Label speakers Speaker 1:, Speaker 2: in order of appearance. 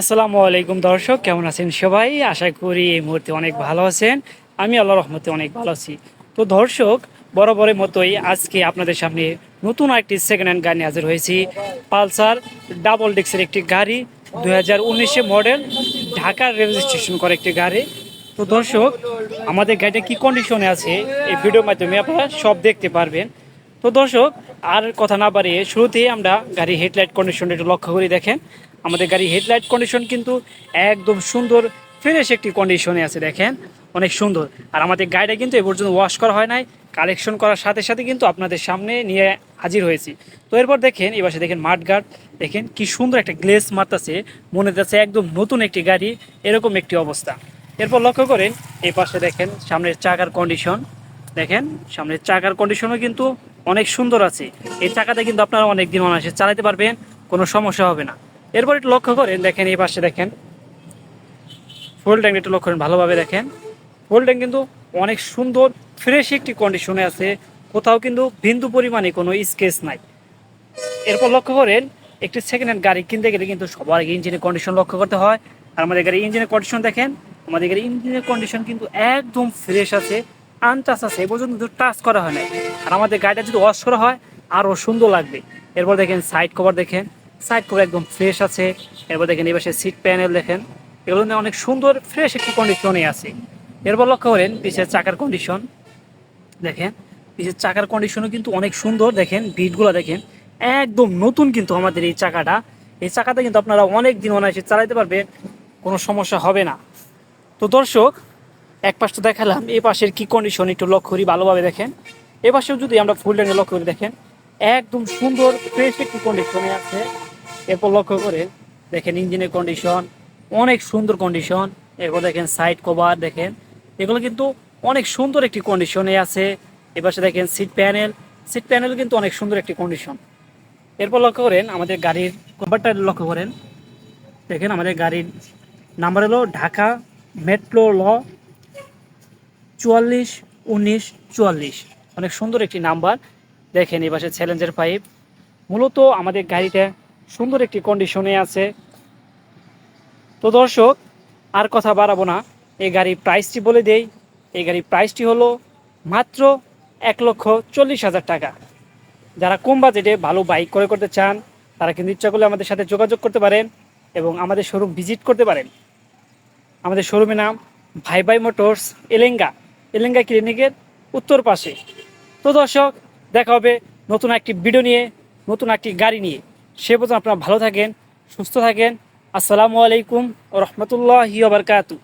Speaker 1: আসসালামু আলাইকুম দর্শক, কেমন আছেন সবাই? আশা করি এই মুহূর্তে অনেক ভালো আছেন। আমি আল্লাহর রহমতে অনেক ভালো আছি। তো দর্শক, বরাবরের মতোই আজকে আপনাদের সামনে নতুন একটি সেকেন্ড হ্যান্ড গাড়ি নিয়ে হাজির হয়েছি। পালসার ডাবল ডিক্সের একটি গাড়ি, 2019 মডেল, ঢাকার রেজিস্ট্রেশন করা একটি গাড়ি। তো দর্শক, আমাদের গাড়িটা কি কন্ডিশনে আছে এই ভিডিওর মাধ্যমে আপনারা সব দেখতে পারবেন। তো দর্শক, আর কথা না বাড়িয়ে শুরুতেই আমরা গাড়ির হেডলাইট কন্ডিশনটা একটু লক্ষ্য করে দেখেন। আমাদের গাড়ির হেডলাইট কন্ডিশন কিন্তু একদম সুন্দর ফ্রেশ একটি কন্ডিশনে আছে, দেখেন অনেক সুন্দর। আর আমাদের গাড়িটা কিন্তু এ পর্যন্ত ওয়াশ করা হয় নাই, কালেকশন করার সাথে সাথে কিন্তু আপনাদের সামনে নিয়ে হাজির হয়েছি। তো এরপর দেখেন এই পাশে দেখেন মাঠগার্ড, দেখেন কি সুন্দর একটা গ্লেস মারতেছে, মনে হচ্ছে একদম নতুন একটি গাড়ি, এরকম একটি অবস্থা। এরপর লক্ষ্য করেন এই পাশে দেখেন সামনের চাকার কন্ডিশন, দেখেন সামনের চাকার কন্ডিশনও কিন্তু অনেক সুন্দর আছে। এই চাকাতে কিন্তু আপনারা অনেক দিন অনায়াসে চালাতে পারবেন, কোনো সমস্যা হবে না। এরপর একটু লক্ষ্য করেন, দেখেন এই পাশে দেখেন ফুল ট্যাঙ্ক, একটু লক্ষ্য করেন ভালোভাবে দেখেন। ফুল ট্যাঙ্ক কিন্তু অনেক সুন্দর ফ্রেশ একটি কন্ডিশনে আছে, কোথাও কিন্তু বিন্দু পরিমাণে কোনো স্কেচ নাই। এরপর লক্ষ্য করেন, একটি সেকেন্ড হ্যান্ড গাড়ি কিনতে গেলে কিন্তু সবার আগে ইঞ্জিনের কন্ডিশন লক্ষ্য করতে হয়। আর আমাদের গাড়ির ইঞ্জিনের কন্ডিশন দেখেন, আমাদের গাড়ির ইঞ্জিনের কন্ডিশন কিন্তু একদম ফ্রেশ আছে, আনটাচ আছে, এ পর্যন্ত টাচ করা হয় না। আর আমাদের গাড়িটা যদি ওয়াশ করা হয় আরও সুন্দর লাগবে। এরপর দেখেন সাইড কভার, দেখেন সাইড কভার একদম ফ্রেশ আছে। এরপর দেখেন এই পাশে সিট প্যানেল, দেখেন এগুলো অনেক সুন্দর ফ্রেশ একটি কন্ডিশনে আছে। এরপর লক্ষ্য করেন পিছের চাকার কন্ডিশন, দেখেন পিছের চাকার কন্ডিশনও কিন্তু অনেক সুন্দর, দেখেন বিটগুলো দেখেন একদম নতুন। কিন্তু আমাদের এই চাকাটা, এই চাকাতে কিন্তু আপনারা অনেক দিন অনায়াসে চালাতে পারবেন, কোনো সমস্যা হবে না। তো দর্শক, এক পাশ তো দেখালাম, এই পাশের কি কন্ডিশন একটু লক্ষ্য করি ভালোভাবে দেখেন। এ পাশেও যদি আমরা ফুল ট্যাঙ্কে লক্ষ্য করি দেখেন একদম সুন্দর ফ্রেশ একটি কন্ডিশনে আছে। এরপর লক্ষ্য করে দেখেন ইঞ্জিনের কন্ডিশন অনেক সুন্দর কন্ডিশন। এরপর দেখেন সাইড কভার, দেখেন এগুলো কিন্তু অনেক সুন্দর একটি কন্ডিশনে আছে। এপাশে দেখেন সিট প্যানেল, সিট প্যানেল কিন্তু অনেক সুন্দর একটি কন্ডিশন। এরপর লক্ষ্য করেন আমাদের গাড়ির কভারটা লক্ষ্য করেন, দেখেন আমাদের গাড়ির নাম্বার হলো ঢাকা মেট্রো ল 44 19 44, অনেক সুন্দর একটি নাম্বার। দেখেন এই পাশে চ্যালেঞ্জার পাইপ, মূলত আমাদের গাড়িটা সুন্দর একটি কন্ডিশনে আছে। তো দর্শক, আর কথা বাড়াবো না, এই গাড়ির প্রাইসটি বলে দেই। এই গাড়ির প্রাইসটি হলো মাত্র 1,40,000 টাকা। যারা কম বাজেটে ভালো বাইক ক্রয় করতে চান তারা কিন্তু ইচ্ছা করলে আমাদের সাথে যোগাযোগ করতে পারেন এবং আমাদের শোরুম ভিজিট করতে পারেন। আমাদের শোরুমের নাম ভাই ভাই মোটরস, এলেঙ্গা, এলেঙ্গা ক্লিনিকের উত্তর পাশে। তো দর্শক, দেখা হবে নতুন একটি ভিডিও নিয়ে, নতুন একটি গাড়ি নিয়ে। সে পর্যন্ত আপনারা ভালো থাকেন, সুস্থ থাকেন। আসসালামু আলাইকুম ওয়া রাহমাতুল্লাহি ওয়া বারাকাতুহু।